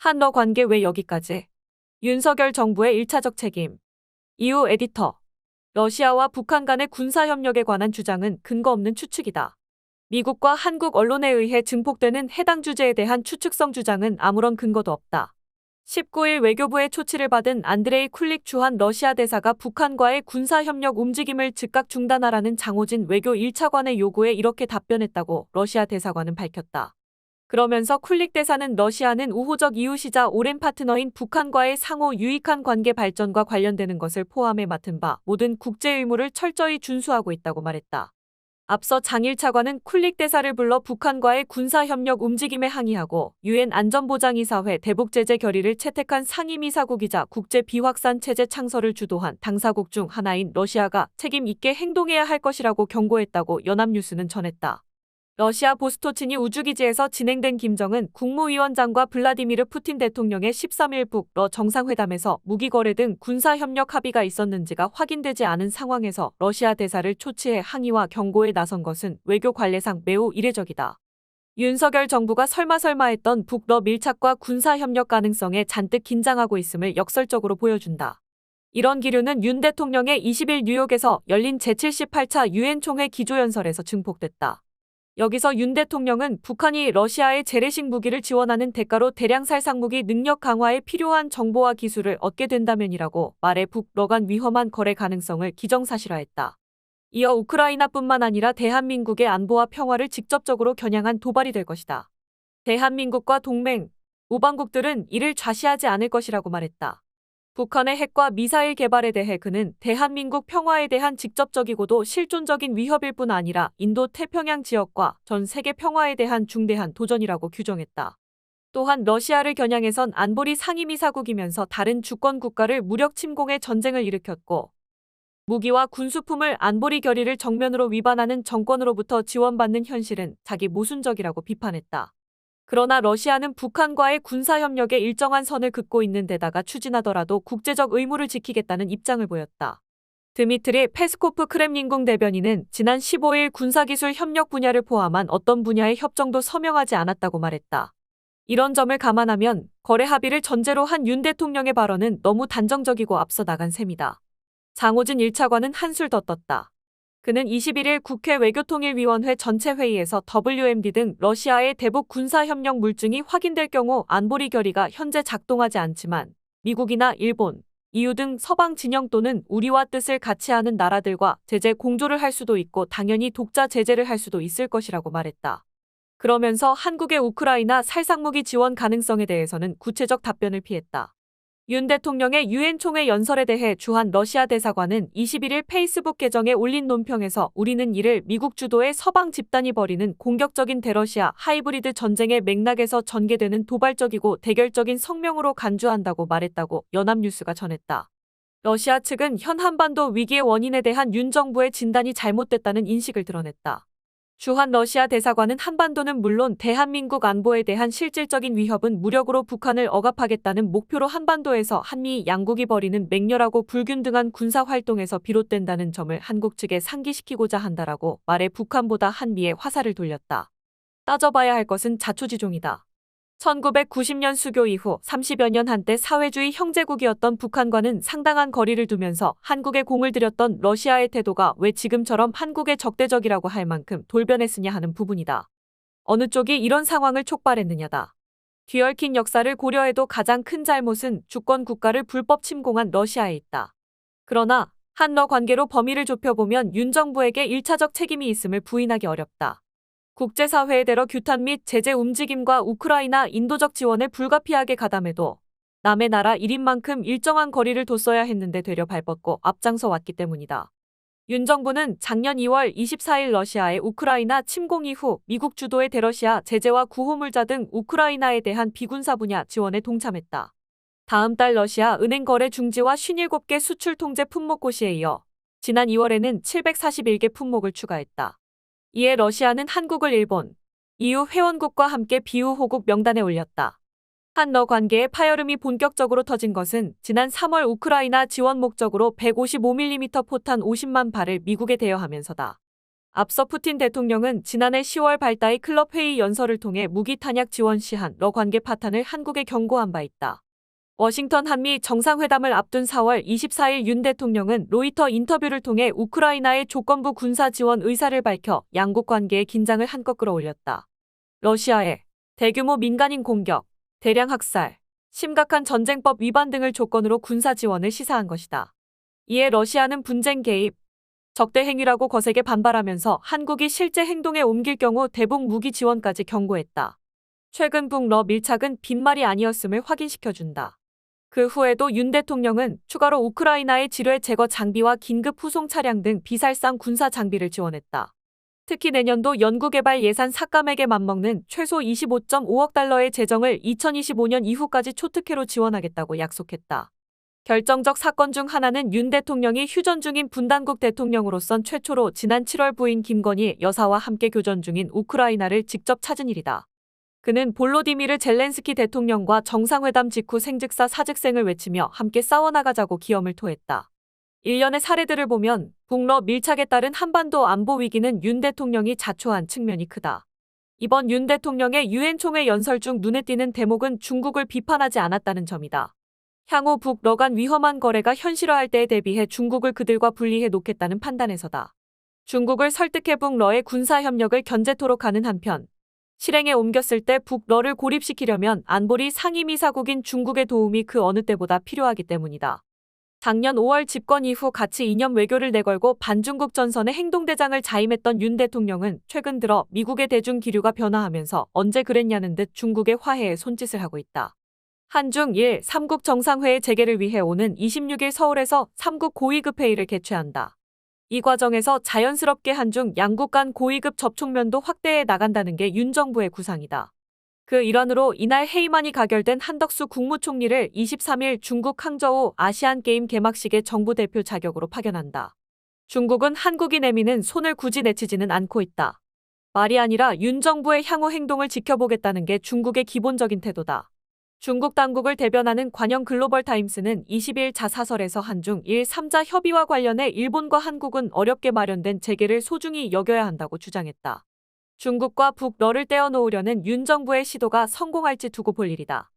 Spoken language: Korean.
한러 관계 왜 여기까지? 윤석열 정부의 1차적 책임. 이후 에디터. 러시아와 북한 간의 군사협력에 관한 주장은 근거 없는 추측이다. 미국과 한국 언론에 의해 증폭되는 해당 주제에 대한 추측성 주장은 아무런 근거도 없다. 19일 외교부의 초치를 받은 안드레이 쿨릭 주한 러시아 대사가 북한과의 군사협력 움직임을 즉각 중단하라는 장호진 외교 1차관의 요구에 이렇게 답변했다고 러시아 대사관은 밝혔다. 그러면서 쿨릭 대사는 러시아는 우호적 이웃이자 오랜 파트너인 북한과의 상호 유익한 관계 발전과 관련되는 것을 포함해 맡은 바 모든 국제 의무를 철저히 준수하고 있다고 말했다. 앞서 장 1차관은 쿨릭 대사를 불러 북한과의 군사협력 움직임에 항의하고 유엔 안전보장이사회 대북제재 결의를 채택한 상임이사국이자 국제 비확산 체제 창설을 주도한 당사국 중 하나인 러시아가 책임 있게 행동해야 할 것이라고 경고했다고 연합뉴스는 전했다. 러시아 보스토치니 우주기지에서 진행된 김정은 국무위원장과 블라디미르 푸틴 대통령의 13일 북러 정상회담에서 무기거래 등 군사협력 합의가 있었는지가 확인되지 않은 상황에서 러시아 대사를 초치해 항의와 경고에 나선 것은 외교 관례상 매우 이례적이다. 윤석열 정부가 설마설마했던 북러 밀착과 군사협력 가능성에 잔뜩 긴장하고 있음을 역설적으로 보여준다. 이런 기류는 윤 대통령의 20일 뉴욕에서 열린 제78차 유엔 총회 기조연설에서 증폭됐다. 여기서 윤 대통령은 북한이 러시아의 재래식 무기를 지원하는 대가로 대량 살상무기 능력 강화에 필요한 정보와 기술을 얻게 된다면이라고 말해 북러 간 위험한 거래 가능성을 기정사실화했다. 이어 우크라이나뿐만 아니라 대한민국의 안보와 평화를 직접적으로 겨냥한 도발이 될 것이다. 대한민국과 동맹, 우방국들은 이를 좌시하지 않을 것이라고 말했다. 북한의 핵과 미사일 개발에 대해 그는 대한민국 평화에 대한 직접적이고도 실존적인 위협일 뿐 아니라 인도 태평양 지역과 전 세계 평화에 대한 중대한 도전이라고 규정했다. 또한 러시아를 겨냥해선 안보리 상임이사국이면서 다른 주권 국가를 무력 침공해 전쟁을 일으켰고 무기와 군수품을 안보리 결의를 정면으로 위반하는 정권으로부터 지원받는 현실은 자기 모순적이라고 비판했다. 그러나 러시아는 북한과의 군사협력에 일정한 선을 긋고 있는 데다가 추진하더라도 국제적 의무를 지키겠다는 입장을 보였다. 드미트리 페스코프 크렘린궁 대변인은 지난 15일 군사기술 협력 분야를 포함한 어떤 분야의 협정도 서명하지 않았다고 말했다. 이런 점을 감안하면 거래 합의를 전제로 한 윤 대통령의 발언은 너무 단정적이고 앞서 나간 셈이다. 장호진 1차관은 한술 더 떴다. 그는 21일 국회 외교통일위원회 전체 회의에서 WMD 등 러시아의 대북 군사협력 물증이 확인될 경우 안보리 결의가 현재 작동하지 않지만 미국이나 일본, EU 등 서방 진영 또는 우리와 뜻을 같이 하는 나라들과 제재 공조를 할 수도 있고 당연히 독자 제재를 할 수도 있을 것이라고 말했다. 그러면서 한국의 우크라이나 살상무기 지원 가능성에 대해서는 구체적 답변을 피했다. 윤 대통령의 유엔 총회 연설에 대해 주한 러시아 대사관은 21일 페이스북 계정에 올린 논평에서 우리는 이를 미국 주도의 서방 집단이 벌이는 공격적인 대러시아 하이브리드 전쟁의 맥락에서 전개되는 도발적이고 대결적인 성명으로 간주한다고 말했다고 연합뉴스가 전했다. 러시아 측은 현 한반도 위기의 원인에 대한 윤 정부의 진단이 잘못됐다는 인식을 드러냈다. 주한 러시아 대사관은 한반도는 물론 대한민국 안보에 대한 실질적인 위협은 무력으로 북한을 억압하겠다는 목표로 한반도에서 한미 양국이 벌이는 맹렬하고 불균등한 군사활동에서 비롯된다는 점을 한국 측에 상기시키고자 한다라고 말해 북한보다 한미에 화살을 돌렸다. 따져봐야 할 것은 자초지종이다. 1990년 수교 이후 30여 년 한때 사회주의 형제국이었던 북한과는 상당한 거리를 두면서 한국에 공을 들였던 러시아의 태도가 왜 지금처럼 한국에 적대적이라고 할 만큼 돌변했으냐 하는 부분이다. 어느 쪽이 이런 상황을 촉발했느냐다. 뒤얽힌 역사를 고려해도 가장 큰 잘못은 주권 국가를 불법 침공한 러시아에 있다. 그러나 한러 관계로 범위를 좁혀보면 윤 정부에게 1차적 책임이 있음을 부인하기 어렵다. 국제사회의 대러 규탄 및 제재 움직임과 우크라이나 인도적 지원에 불가피하게 가담해도 남의 나라 1인만큼 일정한 거리를 뒀어야 했는데 되려 발뻗고 앞장서 왔기 때문이다. 윤 정부는 작년 2월 24일 러시아의 우크라이나 침공 이후 미국 주도의 대러시아 제재와 구호물자 등 우크라이나에 대한 비군사 분야 지원에 동참했다. 다음 달 러시아 은행 거래 중지와 57개 수출 통제 품목 고시에 이어 지난 2월에는 741개 품목을 추가했다. 이에 러시아는 한국을 일본, EU 회원국과 함께 비우호국 명단에 올렸다. 한러 관계의 파열음이 본격적으로 터진 것은 지난 3월 우크라이나 지원 목적으로 155mm 포탄 50만 발을 미국에 대여하면서다. 앞서 푸틴 대통령은 지난해 10월 발다이 클럽 회의 연설을 통해 무기 탄약 지원 시한 러 관계 파탄을 한국에 경고한 바 있다. 워싱턴 한미 정상회담을 앞둔 4월 24일 윤 대통령은 로이터 인터뷰를 통해 우크라이나의 조건부 군사 지원 의사를 밝혀 양국 관계의 긴장을 한껏 끌어올렸다. 러시아의 대규모 민간인 공격, 대량 학살, 심각한 전쟁법 위반 등을 조건으로 군사 지원을 시사한 것이다. 이에 러시아는 분쟁 개입, 적대 행위라고 거세게 반발하면서 한국이 실제 행동에 옮길 경우 대북 무기 지원까지 경고했다. 최근 북러 밀착은 빈말이 아니었음을 확인시켜준다. 그 후에도 윤 대통령은 추가로 우크라이나의 지뢰 제거 장비와 긴급 후송 차량 등 비살상 군사 장비를 지원했다. 특히 내년도 연구개발 예산 삭감액에 맞먹는 최소 25.5억 달러의 재정을 2025년 이후까지 초특혜로 지원하겠다고 약속했다. 결정적 사건 중 하나는 윤 대통령이 휴전 중인 분단국 대통령으로선 최초로 지난 7월 부인 김건희 여사와 함께 교전 중인 우크라이나를 직접 찾은 일이다. 그는 볼로디미르 젤렌스키 대통령과 정상회담 직후 생즉사 사즉생을 외치며 함께 싸워나가자고 기염을 토했다. 일련의 사례들을 보면 북러 밀착에 따른 한반도 안보 위기는 윤 대통령이 자초한 측면이 크다. 이번 윤 대통령의 유엔 총회 연설 중 눈에 띄는 대목은 중국을 비판하지 않았다는 점이다. 향후 북러 간 위험한 거래가 현실화할 때에 대비해 중국을 그들과 분리해 놓겠다는 판단에서다. 중국을 설득해 북러의 군사협력을 견제토록 하는 한편 실행에 옮겼을 때 북러를 고립시키려면 안보리 상임이사국인 중국의 도움이 그 어느 때보다 필요하기 때문이다. 작년 5월 집권 이후 같이 이념 외교를 내걸고 반중국 전선의 행동대장을 자임했던 윤 대통령은 최근 들어 미국의 대중 기류가 변화하면서 언제 그랬냐는 듯 중국의 화해에 손짓을 하고 있다. 한중1 3국 정상회의 재개를 위해 오는 26일 서울에서 3국 고위급 회의를 개최한다. 이 과정에서 자연스럽게 한중 양국 간 고위급 접촉면도 확대해 나간다는 게 윤 정부의 구상이다. 그 일환으로 이날 회의만이 가결된 한덕수 국무총리를 23일 중국 항저우 아시안게임 개막식에 정부 대표 자격으로 파견한다. 중국은 한국이 내미는 손을 굳이 내치지는 않고 있다. 말이 아니라 윤 정부의 향후 행동을 지켜보겠다는 게 중국의 기본적인 태도다. 중국 당국을 대변하는 관영 글로벌타임스는 20일 자사설에서 한중 1, 3자 협의와 관련해 일본과 한국은 어렵게 마련된 재개를 소중히 여겨야 한다고 주장했다. 중국과 북러를 떼어놓으려는 윤 정부의 시도가 성공할지 두고 볼 일이다.